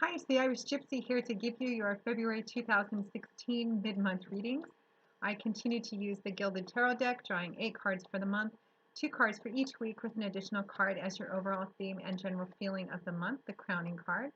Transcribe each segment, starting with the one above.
Hi, it's the Irish Gypsy here to give you your February 2016 mid-month readings. I continue to use the Gilded Tarot deck, drawing 8 cards for the month, 2 cards for each week with an additional card as your overall theme and general feeling of the month, the crowning card.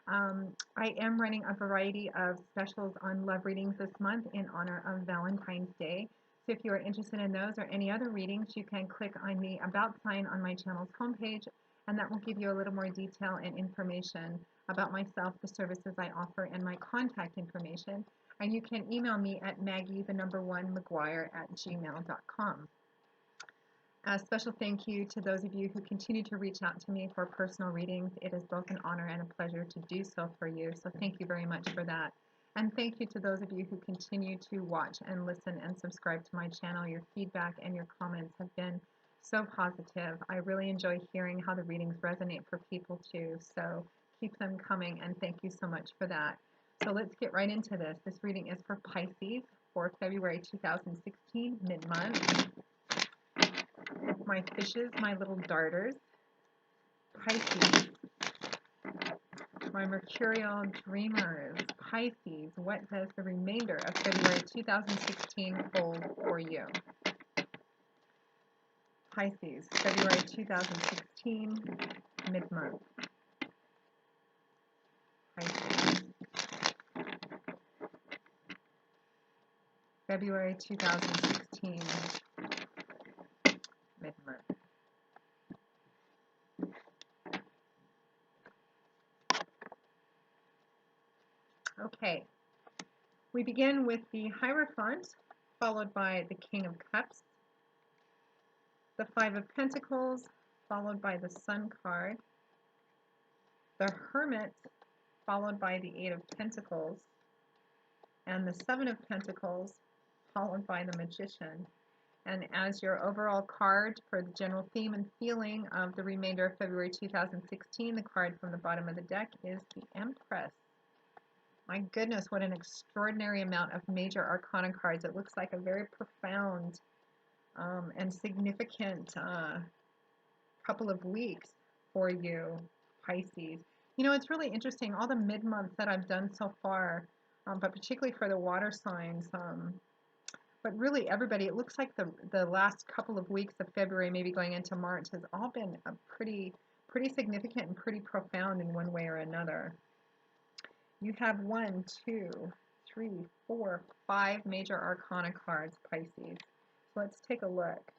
I am running a variety of specials on love readings this month in honor of Valentine's Day. So if you are interested in those or any other readings, you can click on the About sign on my channel's homepage, and that will give you a little more detail and information about myself, the services I offer, and my contact information. And you can email me at maggie1mcguire@gmail.com. A special thank you to those of you who continue to reach out to me for personal readings. It is both an honor and a pleasure to do so for you, so thank you very much for that. And thank you to those of you who continue to watch and listen and subscribe to my channel. Your feedback and your comments have been so positive. I really enjoy hearing how the readings resonate for people too, so keep them coming, and thank you so much for that. So let's get right into this. This reading is for Pisces for February 2016, mid-month. My fishes, my little darters. Pisces, my mercurial dreamers. Pisces, what does the remainder of February 2016 hold for you? Pisces, February 2016, mid-month. Pisces, February 2016, mid-month. Okay, we begin with the Hierophant, followed by the King of Cups, the Five of Pentacles, followed by the Sun card, the Hermit, followed by the Eight of Pentacles, and the Seven of Pentacles, followed by the Magician. And as your overall card for the general theme and feeling of the remainder of February 2016, the card from the bottom of the deck is the Empress. My goodness, what an extraordinary amount of major arcana cards. It looks like a very profound and significant couple of weeks for you, Pisces. You know, it's really interesting, all the mid-months that I've done so far, but particularly for the water signs, but really everybody, it looks like the last couple of weeks of February, maybe going into March, has all been a pretty significant and pretty profound in one way or another. You have 1, 2, 3, 4, 5 major arcana cards, Pisces. So let's take a look.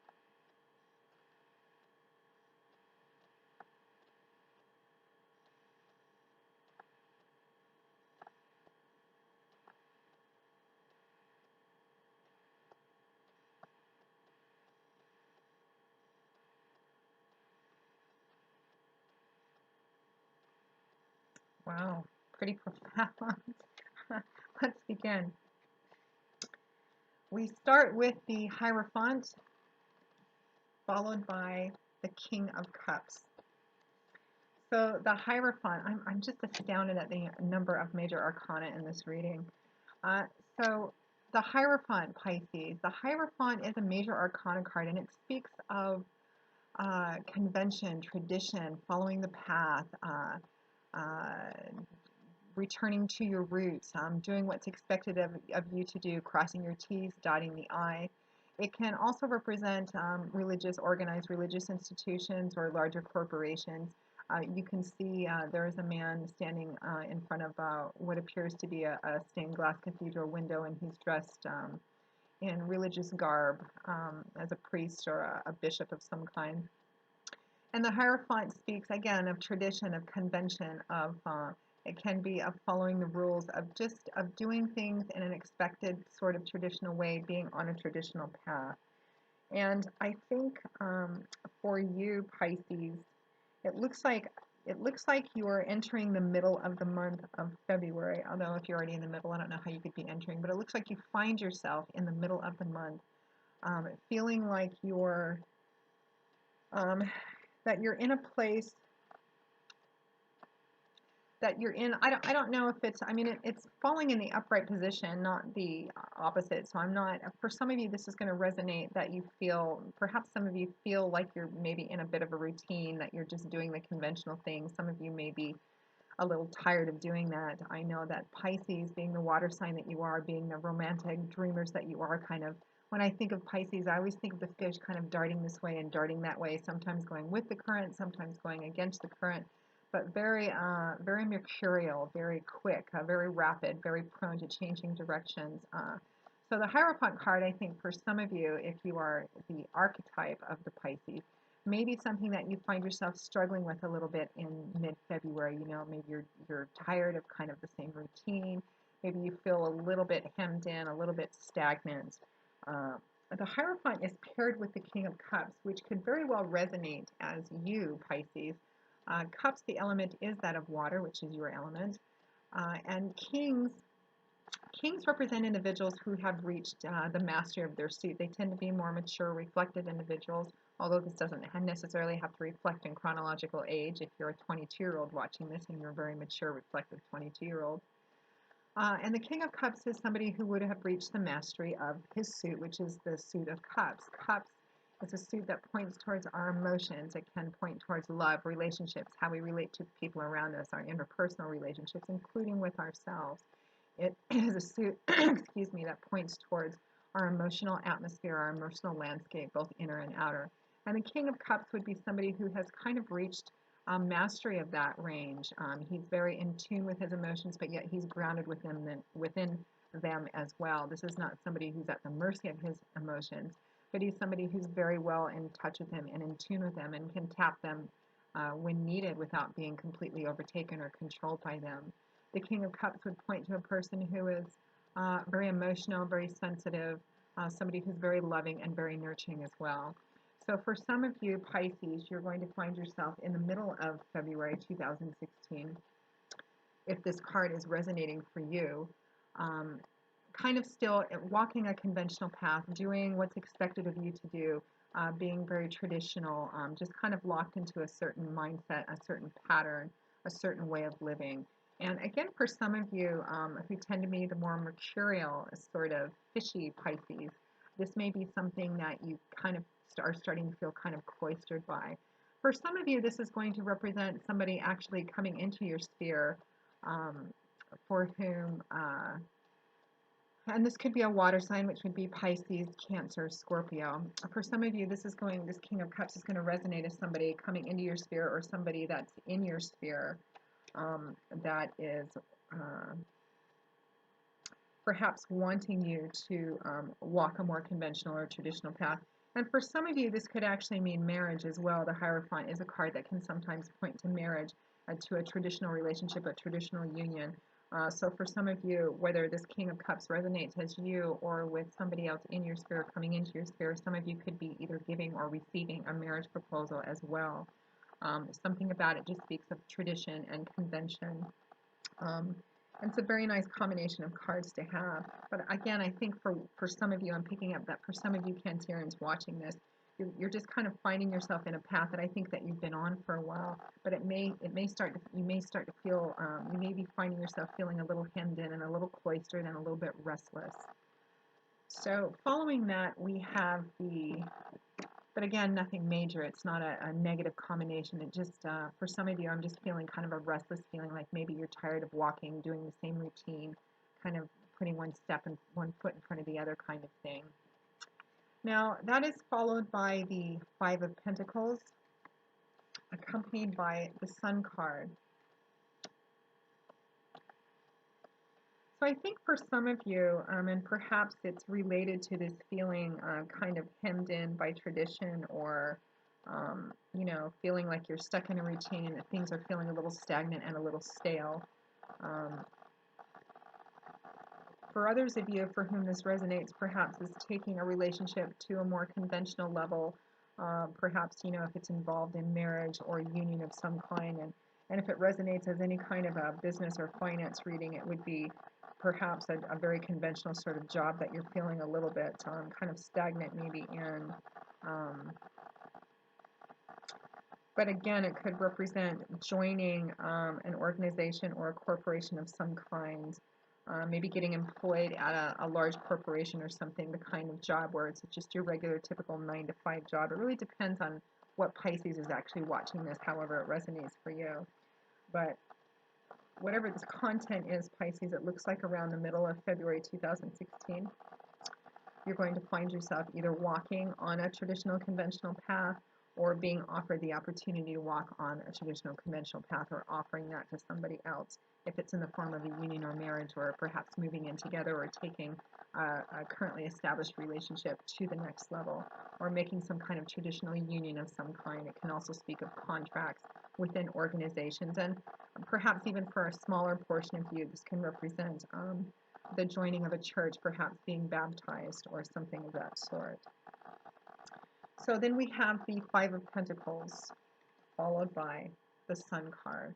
Wow, pretty profound. Let's begin. We start with the Hierophant, followed by the King of Cups. So the Hierophant, I'm just astounded at the number of major arcana in this reading. So the Hierophant, Pisces, the Hierophant is a major arcana card, and it speaks of convention, tradition, following the path, returning to your roots, doing what's expected of you to do, crossing your T's, dotting the I. It can also represent organized religious institutions or larger corporations. You can see there is a man standing in front of what appears to be a stained glass cathedral window, and he's dressed in religious garb as a priest or a bishop of some kind. And the Hierophant speaks again of tradition, of convention, of it can be of following the rules, of doing things in an expected sort of traditional way, being on a traditional path. And I think for you, Pisces, it looks like you are entering the middle of the month of February. Although if you're already in the middle, I don't know how you could be entering, but it looks like you find yourself in the middle of the month, feeling like you're that you're in a place that you're in. I don't know if it's, I mean, it's falling in the upright position, not the opposite. So I'm not, for some of you, this is going to resonate that you feel, perhaps some of you feel like you're maybe in a bit of a routine, that you're just doing the conventional thing. Some of you may be a little tired of doing that. I know that Pisces, being the water sign that you are, being the romantic dreamers that you are, kind of, when I think of Pisces, I always think of the fish kind of darting this way and darting that way, sometimes going with the current, sometimes going against the current, but very mercurial, very quick, very rapid, very prone to changing directions. So the Hierophant card, I think, for some of you, if you are the archetype of the Pisces, maybe something that you find yourself struggling with a little bit in mid-February. You know, maybe you're tired of kind of the same routine. Maybe you feel a little bit hemmed in, a little bit stagnant. Uh, the Hierophant is paired with the King of Cups, which could very well resonate as you, Pisces. Cups, the element is that of water, which is your element. And Kings represent individuals who have reached the mastery of their suit. They tend to be more mature, reflective individuals, although this doesn't necessarily have to reflect in chronological age. If you're a 22-year-old watching this and you're a very mature, reflective 22-year-old. And the King of Cups is somebody who would have reached the mastery of his suit, which is the suit of Cups. Cups is a suit that points towards our emotions. It can point towards love, relationships, how we relate to people around us, our interpersonal relationships, including with ourselves. It is a suit, excuse me, that points towards our emotional atmosphere, our emotional landscape, both inner and outer. And the King of Cups would be somebody who has kind of reached mastery of that range. He's very in tune with his emotions, but yet he's grounded within them as well. This is not somebody who's at the mercy of his emotions, but he's somebody who's very well in touch with them and in tune with them and can tap them when needed without being completely overtaken or controlled by them. The King of Cups would point to a person who is very emotional, very sensitive, somebody who's very loving and very nurturing as well. So for some of you, Pisces, you're going to find yourself in the middle of February 2016, if this card is resonating for you, um, kind of still walking a conventional path, doing what's expected of you to do, being very traditional, just kind of locked into a certain mindset, a certain pattern, a certain way of living. And again, for some of you who tend to be the more mercurial, sort of fishy Pisces, this may be something that you kind of are starting to feel kind of cloistered by. For some of you, this is going to represent somebody actually coming into your sphere um, for whom, and this could be a water sign, which would be Pisces, Cancer, Scorpio. For some of you, this King of Cups is going to resonate as somebody coming into your sphere or somebody that's in your sphere that is perhaps wanting you to walk a more conventional or traditional path. And for some of you, this could actually mean marriage as well. The Hierophant is a card that can sometimes point to marriage, to a traditional relationship, a traditional union. So for some of you, whether this King of Cups resonates as you or with somebody else in your sphere coming into your sphere, some of you could be either giving or receiving a marriage proposal as well. Something about it just speaks of tradition and convention. Um, and it's a very nice combination of cards to have. But again, I think for some of you, I'm picking up that for some of you Cancerians watching this, you're just kind of finding yourself in a path that I think that you've been on for a while. But you may start to feel, you may be finding yourself feeling a little hemmed in and a little cloistered and a little bit restless. So following that, we have but again, nothing major. It's not a negative combination. It just, for some of you, I'm just feeling kind of a restless feeling, like maybe you're tired of walking, doing the same routine, kind of putting one foot in front of the other kind of thing. Now, that is followed by the Five of Pentacles, accompanied by the Sun card. So I think for some of you, and perhaps it's related to this feeling kind of hemmed in by tradition or, you know, feeling like you're stuck in a routine and that things are feeling a little stagnant and a little stale. Um, for others of you for whom this resonates, perhaps is taking a relationship to a more conventional level. Perhaps, you know, if it's involved in marriage or union of some kind, and if it resonates as any kind of a business or finance reading, it would be perhaps a very conventional sort of job that you're feeling a little bit kind of stagnant maybe in. But again, it could represent joining an organization or a corporation of some kind, maybe getting employed at a large corporation or something, the kind of job where it's just your regular typical 9-to-5 job. It really depends on what Pisces is actually watching this, however it resonates for you. But whatever this content is, Pisces, it looks like around the middle of February 2016, you're going to find yourself either walking on a traditional conventional path or being offered the opportunity to walk on a traditional conventional path, or offering that to somebody else, if it's in the form of a union or marriage, or perhaps moving in together, or taking a currently established relationship to the next level, or making some kind of traditional union of some kind. It can also speak of contracts within organizations, and perhaps even for a smaller portion of you, this can represent the joining of a church, perhaps being baptized or something of that sort. So then we have the Five of Pentacles, followed by the Sun card.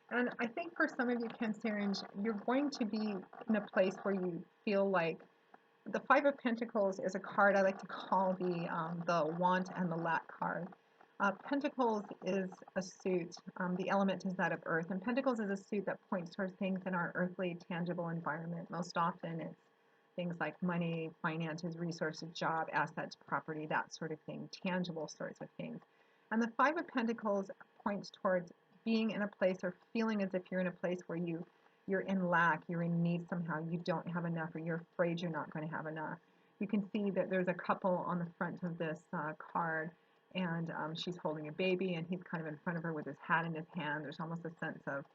And I think for some of you Cancerians, you're going to be in a place where you feel like the Five of Pentacles is a card I like to call the want and the lack card. Pentacles is a suit, the element is that of earth, and Pentacles is a suit that points towards things in our earthly, tangible environment. Most often it's things like money, finances, resources, job, assets, property, that sort of thing, tangible sorts of things. And the Five of Pentacles points towards being in a place, or feeling as if you're in a place where you're in lack, you're in need somehow, you don't have enough, or you're afraid you're not going to have enough. You can see that there's a couple on the front of this card, and she's holding a baby, and he's kind of in front of her with his hat in his hand. There's almost a sense of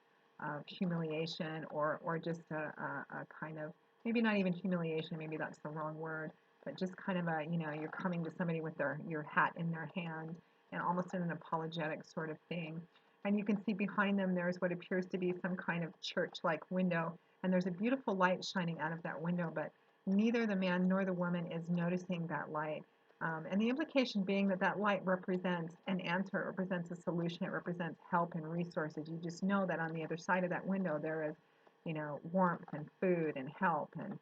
humiliation, or just a kind of, maybe not even humiliation, maybe that's the wrong word, but just kind of a, you're coming to somebody with your hat in their hand, and almost in an apologetic sort of thing. And you can see behind them there's what appears to be some kind of church-like window, and there's a beautiful light shining out of that window, but neither the man nor the woman is noticing that light. And the implication being that that light represents an answer, it represents a solution, it represents help and resources. You just know that on the other side of that window there is, warmth and food and help and,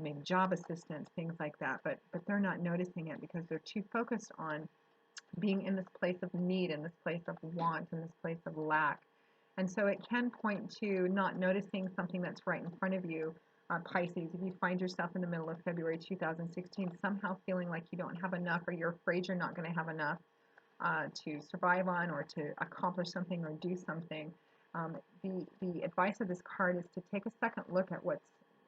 maybe job assistance, things like that. But they're not noticing it because they're too focused on being in this place of need, in this place of want, in this place of lack. And so it can point to not noticing something that's right in front of you. Pisces, if you find yourself in the middle of February 2016 somehow feeling like you don't have enough, or you're afraid you're not going to have enough to survive on, or to accomplish something or do something, the advice of this card is to take a second look at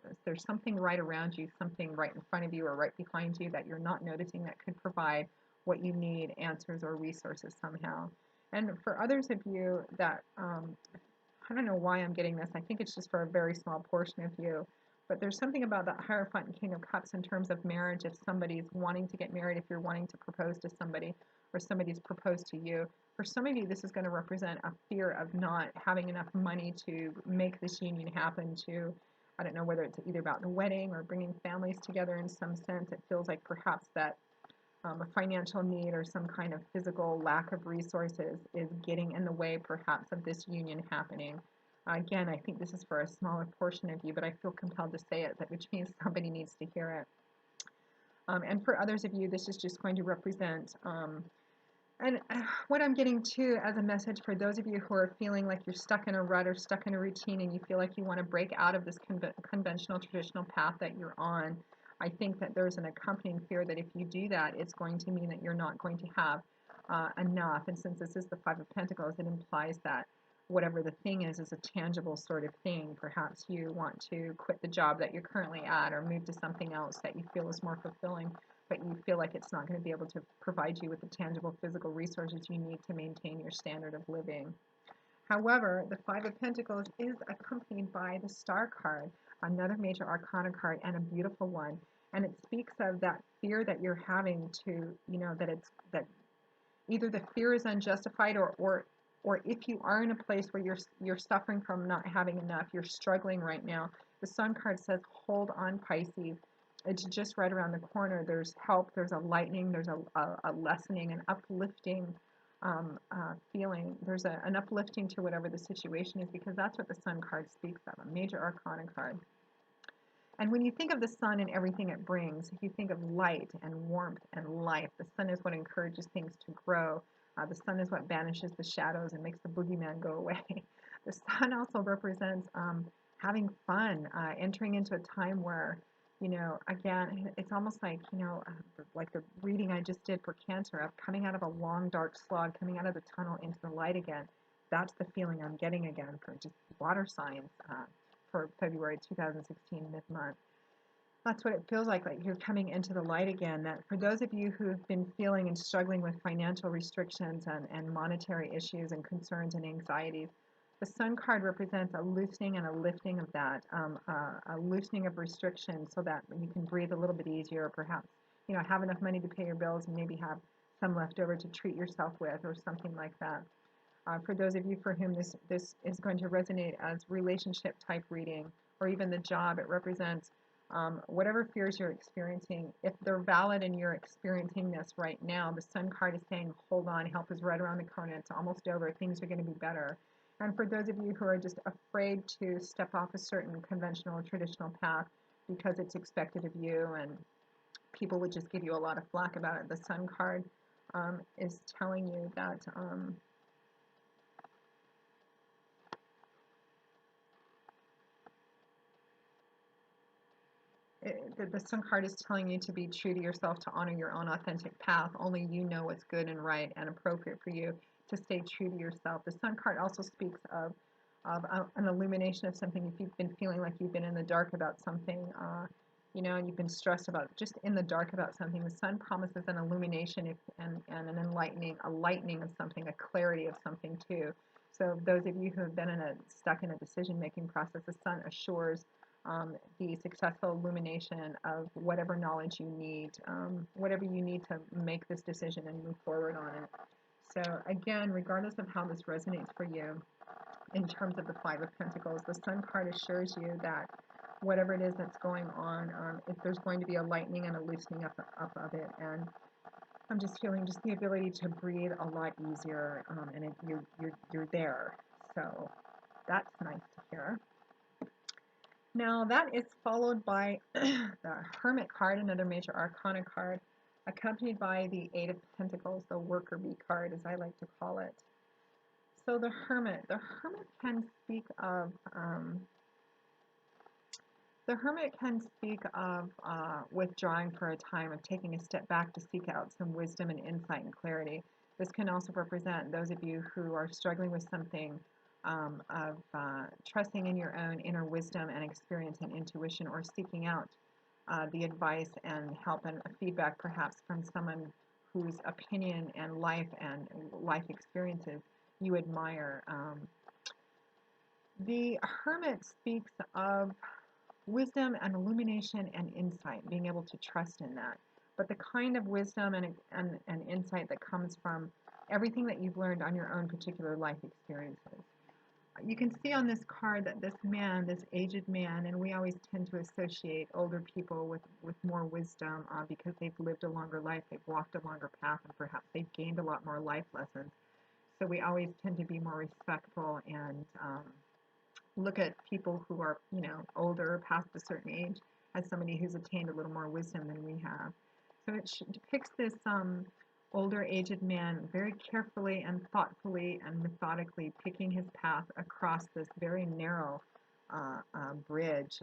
if there's something right around you, something right in front of you or right behind you that you're not noticing that could provide what you need, answers or resources somehow. And for others of you that, I don't know why I'm getting this, I think it's just for a very small portion of you, but there's something about the Hierophant and King of Cups in terms of marriage. If somebody's wanting to get married, if you're wanting to propose to somebody, or somebody's proposed to you, for some of you this is going to represent a fear of not having enough money to make this union happen, to, I don't know whether it's either about the wedding or bringing families together in some sense. It feels like perhaps that a financial need or some kind of physical lack of resources is getting in the way perhaps of this union happening. Again, I think this is for a smaller portion of you, but I feel compelled to say it, which means somebody needs to hear it. And for others of you, this is just going to represent, and what I'm getting to as a message for those of you who are feeling like you're stuck in a rut or stuck in a routine, and you feel like you want to break out of this conventional, traditional path that you're on, I think that there's an accompanying fear that if you do that, it's going to mean that you're not going to have enough. And since this is the Five of Pentacles, it implies that whatever the thing is a tangible sort of thing. Perhaps you want to quit the job that you're currently at, or move to something else that you feel is more fulfilling, but you feel like it's not going to be able to provide you with the tangible physical resources you need to maintain your standard of living. However, the Five of Pentacles is accompanied by the Star card, another major arcana card, and a beautiful one. And it speaks of that fear that you're having to, that either the fear is unjustified, or if you are in a place where you're suffering from not having enough, you're struggling right now. The Sun card says, hold on, Pisces. It's just right around the corner. There's help, there's a lightening, there's a lessening, an uplifting feeling. There's an uplifting to whatever the situation is, because that's what the Sun card speaks of, a major arcana card. And when you think of the sun and everything it brings, if you think of light and warmth and life, the sun is what encourages things to grow. The sun is what banishes the shadows and makes the boogeyman go away. The sun also represents having fun, entering into a time where, again, it's almost like the reading I just did for Cancer, of coming out of a long dark slog, coming out of the tunnel into the light again. that's the feeling I'm getting again for just water signs for February 2016 mid-month. That's what it feels like you're coming into the light again. That for those of you who've been feeling and struggling with financial restrictions and monetary issues and concerns and anxieties, the Sun card represents a loosening and a lifting of that, a loosening of restrictions so that you can breathe a little bit easier, perhaps, have enough money to pay your bills and maybe have some left over to treat yourself with or something like that. For those of you for whom this is going to resonate as relationship type reading or even the job, it represents whatever fears you're experiencing. If they're valid and you're experiencing this right now, the Sun card is saying, hold on, help is right around the corner. It's almost over. Things are going to be better. And for those of you who are just afraid to step off a certain conventional or traditional path because it's expected of you and people would just give you a lot of flack about it, the Sun card is telling you that the Sun card is telling you to be true to yourself, to honor your own authentic path. Only you know what's good and right and appropriate for you, to stay true to yourself. The Sun card also speaks of an illumination of something. If you've been feeling like you've been in the dark about something, and you've been stressed about just in the dark about something, the Sun promises an illumination and an enlightening, a lightening of something, a clarity of something too. So those of you who have been stuck in a decision-making process, the Sun assures the successful illumination of whatever knowledge you need, whatever you need to make this decision and move forward on it. So again, regardless of how this resonates for you, in terms of the Five of Pentacles, the Sun card assures you that whatever it is that's going on, if there's going to be a lightening and a loosening up of it, and I'm just feeling just the ability to breathe a lot easier, and you're there. So that's nice to hear. Now that is followed by the Hermit card, another major arcana card, accompanied by the Eight of Pentacles, the worker bee card, as I like to call it. So the Hermit can speak of withdrawing for a time, of taking a step back to seek out some wisdom and insight and clarity. This can also represent those of you who are struggling with something of trusting in your own inner wisdom and experience and intuition, or seeking out the advice and help and feedback perhaps from someone whose opinion and life experiences you admire. The Hermit speaks of wisdom and illumination and insight, being able to trust in that. But the kind of wisdom and insight that comes from everything that you've learned on your own particular life experiences. You can see on this card that this man, this aged man, and we always tend to associate older people with more wisdom because they've lived a longer life, they've walked a longer path, and perhaps they've gained a lot more life lessons. So we always tend to be more respectful and look at people who are, older, past a certain age, as somebody who's attained a little more wisdom than we have. So it depicts this older, aged man very carefully and thoughtfully and methodically picking his path across this very narrow bridge,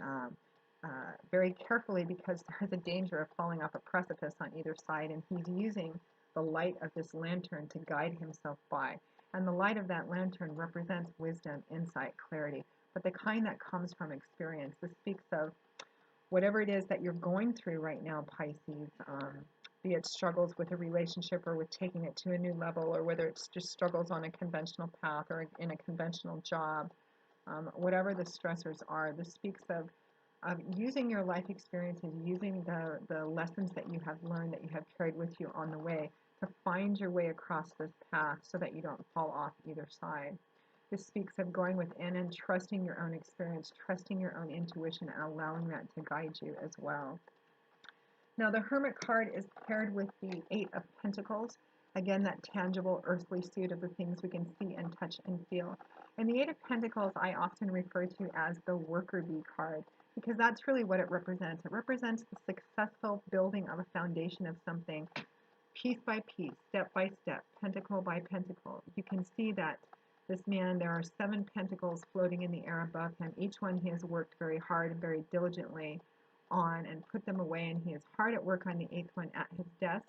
very carefully, because there's a danger of falling off a precipice on either side, and he's using the light of this lantern to guide himself by. And the light of that lantern represents wisdom, insight, clarity, but the kind that comes from experience. This speaks of whatever it is that you're going through right now, Pisces, be it struggles with a relationship or with taking it to a new level, or whether it's just struggles on a conventional path or in a conventional job, whatever the stressors are, this speaks of using your life experiences, using the lessons that you have learned, that you have carried with you on the way, to find your way across this path so that you don't fall off either side. This speaks of going within and trusting your own experience, trusting your own intuition, and allowing that to guide you as well. Now, the Hermit card is paired with the Eight of Pentacles, again, that tangible earthly suit of the things we can see and touch and feel. And the Eight of Pentacles I often refer to as the worker bee card, because that's really what it represents. It represents the successful building of a foundation of something, piece by piece, step by step, pentacle by pentacle. You can see that this man, there are 7 pentacles floating in the air above him. Each one he has worked very hard and very diligently on and put them away, and he is hard at work on the 8th one at his desk.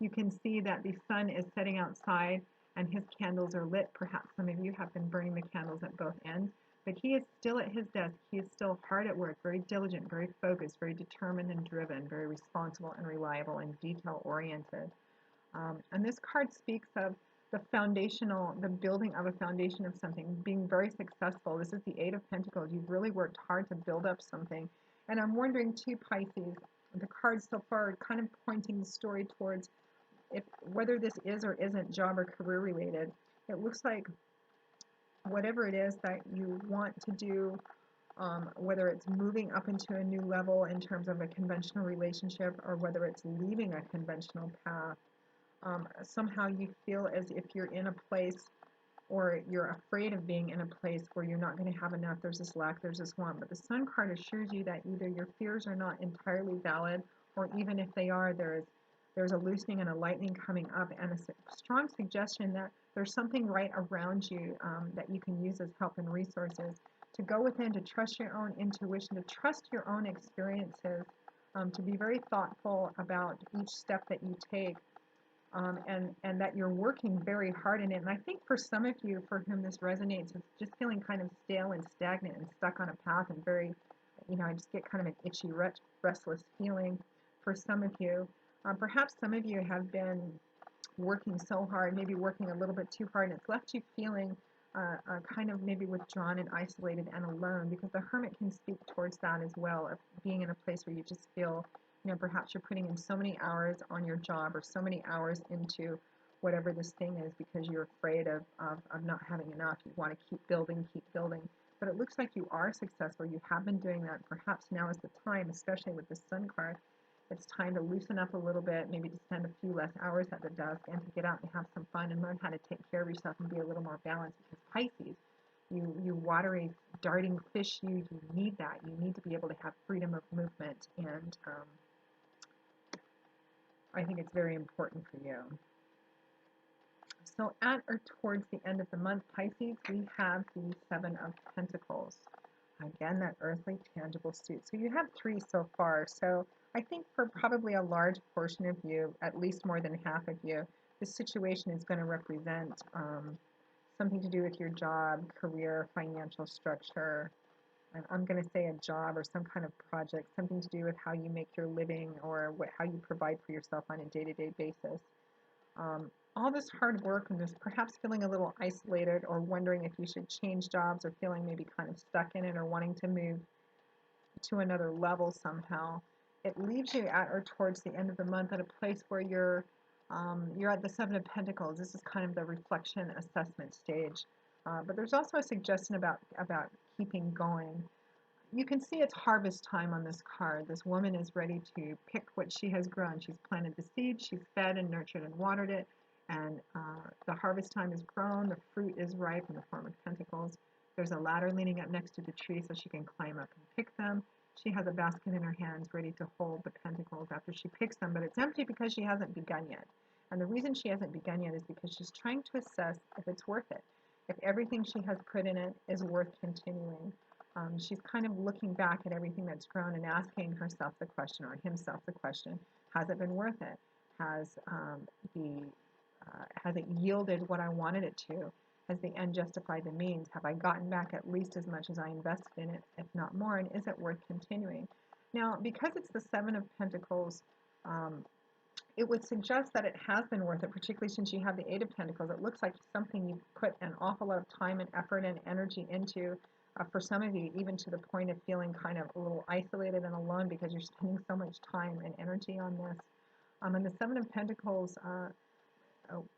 You can see that the sun is setting outside, and his candles are lit. Perhaps some of you have been burning the candles at both ends, but he is still at his desk. He is still hard at work, very diligent, very focused, very determined and driven, very responsible and reliable and detail oriented. And this card speaks of the building of a foundation of something, being very successful. This is the Eight of Pentacles. You've really worked hard to build up something. And I'm wondering too, Pisces, the cards so far are kind of pointing the story towards whether this is or isn't job or career related. It looks like whatever it is that you want to do, whether it's moving up into a new level in terms of a conventional relationship or whether it's leaving a conventional path, somehow you feel as if you're in a place or you're afraid of being in a place where you're not going to have enough. There's this lack, there's this want. But the Sun card assures you that either your fears are not entirely valid, or even if they are, there's a loosening and a lightening coming up, and a strong suggestion that there's something right around you that you can use as help and resources to go within, to trust your own intuition, to trust your own experiences, to be very thoughtful about each step that you take, and that you're working very hard in it. And I think for some of you for whom this resonates, it's just feeling kind of stale and stagnant and stuck on a path and very, I just get kind of an itchy, restless feeling for some of you. Perhaps some of you have been working so hard, maybe working a little bit too hard, and it's left you feeling kind of maybe withdrawn and isolated and alone, because the Hermit can speak towards that as well, of being in a place where you just feel, perhaps you're putting in so many hours on your job or so many hours into whatever this thing is because you're afraid of not having enough. You want to keep building, but it looks like you are successful. You have been doing that. Perhaps now is the time, especially with the Sun card. It's time to loosen up a little bit, maybe to spend a few less hours at the desk and to get out and have some fun and learn how to take care of yourself and be a little more balanced, because Pisces, you watery, darting fish, you need that. You need to be able to have freedom of movement, and I think it's very important for you. So at or towards the end of the month, Pisces, we have the Seven of Pentacles. Again, that earthly, tangible suit. So you have three so far. So I think for probably a large portion of you, at least more than half of you, this situation is going to represent something to do with your job, career, financial structure. And I'm going to say a job or some kind of project, something to do with how you make your living or how you provide for yourself on a day-to-day basis. All this hard work and this perhaps feeling a little isolated or wondering if you should change jobs or feeling maybe kind of stuck in it or wanting to move to another level somehow, it leaves you at or towards the end of the month at a place where you're at the Seven of Pentacles. This is kind of the reflection assessment stage. But there's also a suggestion about keeping going. You can see it's harvest time on this card. This woman is ready to pick what she has grown. She's planted the seed, she's fed and nurtured and watered it, and the harvest time is grown, the fruit is ripe in the form of pentacles. There's a ladder leaning up next to the tree so she can climb up and pick them. She has a basket in her hands ready to hold the pentacles after she picks them, but it's empty because she hasn't begun yet. And the reason she hasn't begun yet is because she's trying to assess if it's worth it, if everything she has put in it is worth continuing. She's kind of looking back at everything that's grown and asking herself the question, or himself the question, has it been worth it? Has it yielded what I wanted it to? Has the end justified the means? Have I gotten back at least as much as I invested in it, if not more? And is it worth continuing? Now, because it's the Seven of Pentacles, it would suggest that it has been worth it, particularly since you have the Eight of Pentacles. It looks like something you put an awful lot of time and effort and energy into. For some of you, even to the point of feeling kind of a little isolated and alone because you're spending so much time and energy on this. And the Seven of Pentacles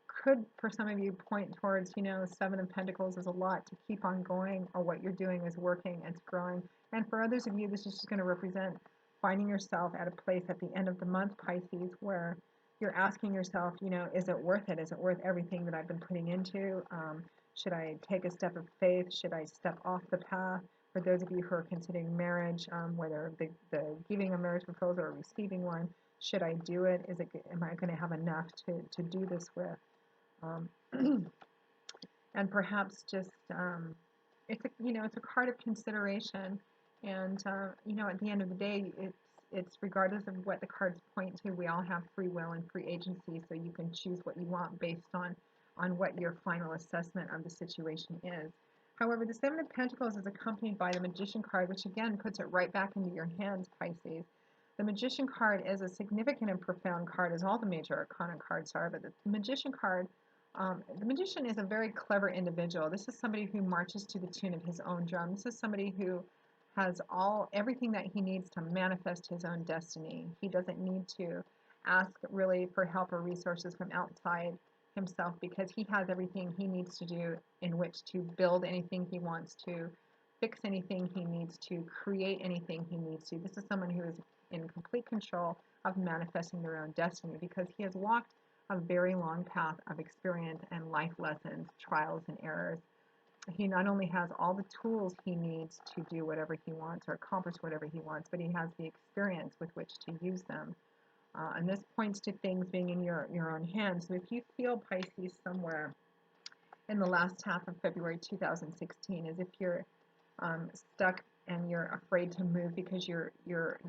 could, for some of you, point towards, Seven of Pentacles is a lot to keep on going, or what you're doing is working, it's growing. And for others of you, this is just going to represent finding yourself at a place at the end of the month, Pisces, where you're asking yourself, is it worth it? Is it worth everything that I've been putting into? Should I take a step of faith? Should I step off the path? For those of you who are considering marriage, whether the giving a marriage proposal or receiving one, should I do it? Am I going to have enough to do this with? And perhaps just it's a card of consideration, and at the end of the day, it's regardless of what the cards point to, we all have free will and free agency, so you can choose what you want based on on what your final assessment of the situation is. However, the Seven of Pentacles is accompanied by the Magician card, which again puts it right back into your hands, Pisces. The Magician card is a significant and profound card, as all the major arcana cards are, but the Magician card, the Magician is a very clever individual. This is somebody who marches to the tune of his own drum. This is somebody who has everything that he needs to manifest his own destiny. He doesn't need to ask really for help or resources from outside himself, because he has everything he needs to do in which to build anything he wants to, fix anything he needs to, create anything he needs to. This is someone who is in complete control of manifesting their own destiny, because he has walked a very long path of experience and life lessons, trials and errors. He not only has all the tools he needs to do whatever he wants or accomplish whatever he wants, but he has the experience with which to use them. And this points to things being in your own hands. So if you feel, Pisces, somewhere in the last half of February 2016, as if you're stuck and you're afraid to move because you're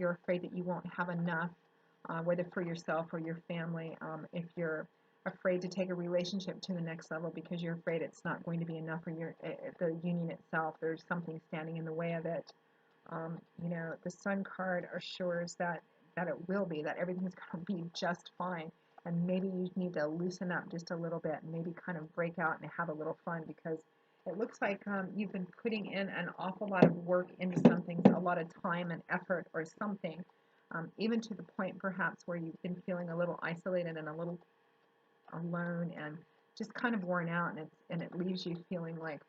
afraid that you won't have enough, whether for yourself or your family, if you're afraid to take a relationship to the next level because you're afraid it's not going to be enough for the union itself, there's something standing in the way of it. The Sun card assures that it will be, that everything's going to be just fine. And maybe you need to loosen up just a little bit and maybe kind of break out and have a little fun, because it looks like you've been putting in an awful lot of work into something, a lot of time and effort or something, even to the point perhaps where you've been feeling a little isolated and a little alone and just kind of worn out, and it leaves you feeling like,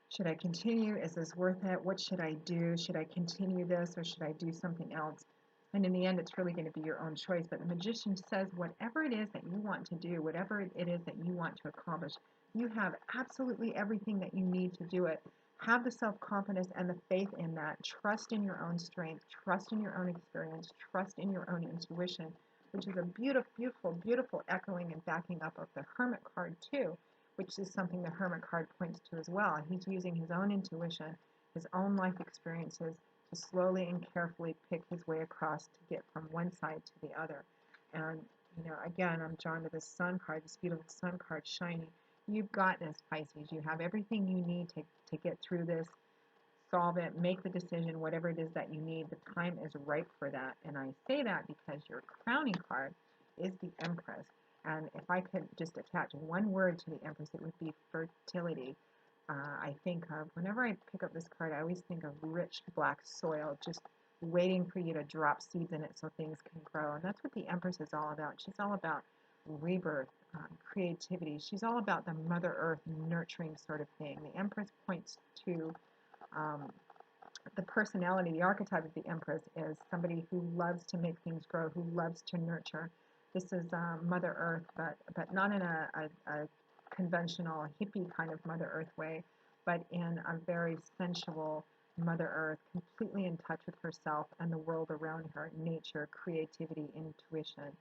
should I continue? Is this worth it? What should I do? Should I continue this or should I do something else? And in the end, it's really going to be your own choice. But the Magician says whatever it is that you want to do, whatever it is that you want to accomplish, you have absolutely everything that you need to do it. Have the self-confidence and the faith in that. Trust in your own strength. Trust in your own experience. Trust in your own intuition, which is a beautiful, beautiful, beautiful echoing and backing up of the Hermit card too, which is something the Hermit card points to as well. He's using his own intuition, his own life experiences, to slowly and carefully pick his way across to get from one side to the other. And, again, I'm drawn to this Sun card, this beautiful Sun card shining. You've got this, Pisces. You have everything you need to get through this, solve it, make the decision, whatever it is that you need. The time is ripe for that. And I say that because your crowning card is the Empress. And if I could just attach one word to the Empress, it would be fertility. I think of, whenever I pick up this card, I always think of rich black soil, just waiting for you to drop seeds in it so things can grow. And that's what the Empress is all about. She's all about rebirth, creativity. She's all about the Mother Earth nurturing sort of thing. The Empress points to um, the personality, the archetype of the Empress is somebody who loves to make things grow, who loves to nurture. This is Mother Earth, but not in a conventional hippie kind of Mother Earth way, but in a very sensual Mother Earth, completely in touch with herself and the world around her, nature, creativity, intuition,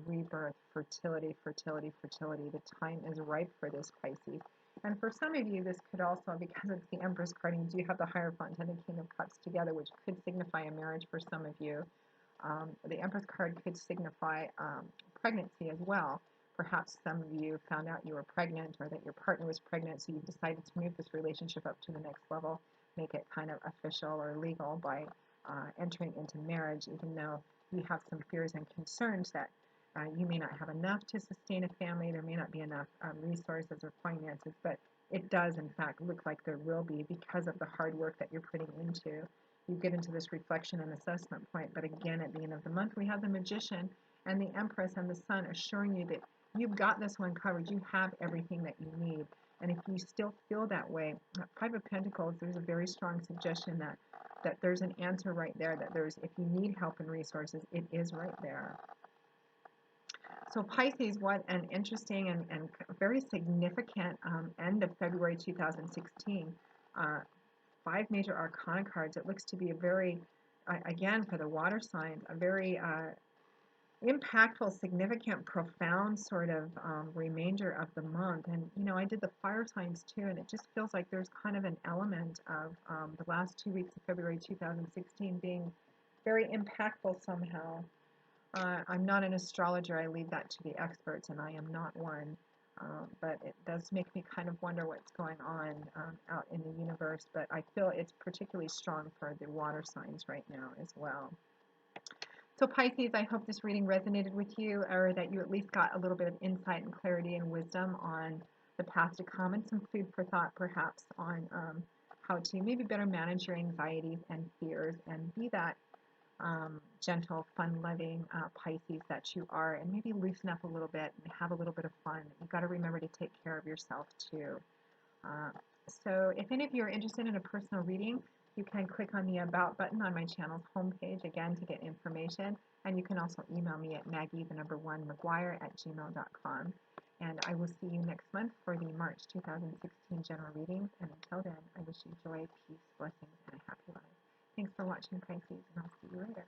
rebirth, fertility, fertility, fertility. The time is ripe for this, Pisces. And for some of you, this could also, because it's the Empress card, and you do have the Hierophant and the King of Cups together, which could signify a marriage for some of you. The Empress card could signify pregnancy as well. Perhaps some of you found out you were pregnant or that your partner was pregnant, so you decided to move this relationship up to the next level, make it kind of official or legal by entering into marriage, even though you have some fears and concerns that you may not have enough to sustain a family, there may not be enough resources or finances, but it does in fact look like there will be because of the hard work that you're putting into. You get into this reflection and assessment point, but again at the end of the month we have the Magician and the Empress and the Sun assuring you that you've got this one covered, you have everything that you need. And if you still feel that way, Five of Pentacles, there's a very strong suggestion that there's an answer right there, that there's, if you need help and resources, it is right there. So Pisces, what an interesting and very significant end of February 2016. Five major arcana cards. It looks to be a very, again, for the water signs, a very impactful, significant, profound sort of remainder of the month. And, I did the fire signs too, and it just feels like there's kind of an element of the last 2 weeks of February 2016 being very impactful somehow. I'm not an astrologer. I leave that to the experts, and I am not one. but it does make me kind of wonder what's going on out in the universe. But I feel it's particularly strong for the water signs right now as well. So Pisces, I hope this reading resonated with you, or that you at least got a little bit of insight and clarity and wisdom on the path to come, and some food for thought perhaps on how to maybe better manage your anxieties and fears and be that gentle, fun-loving Pisces that you are, and maybe loosen up a little bit and have a little bit of fun. You've got to remember to take care of yourself too. Uh, so if any of you are interested in a personal reading, you can click on the About button on my channel's homepage, again, to get information. And you can also email me at maggie1mcguire@gmail.com. And I will see you next month for the March 2016 general readings. And until then, I wish you joy, peace, blessings, and a happy life. Thanks for watching, Pisces, and I'll see you later.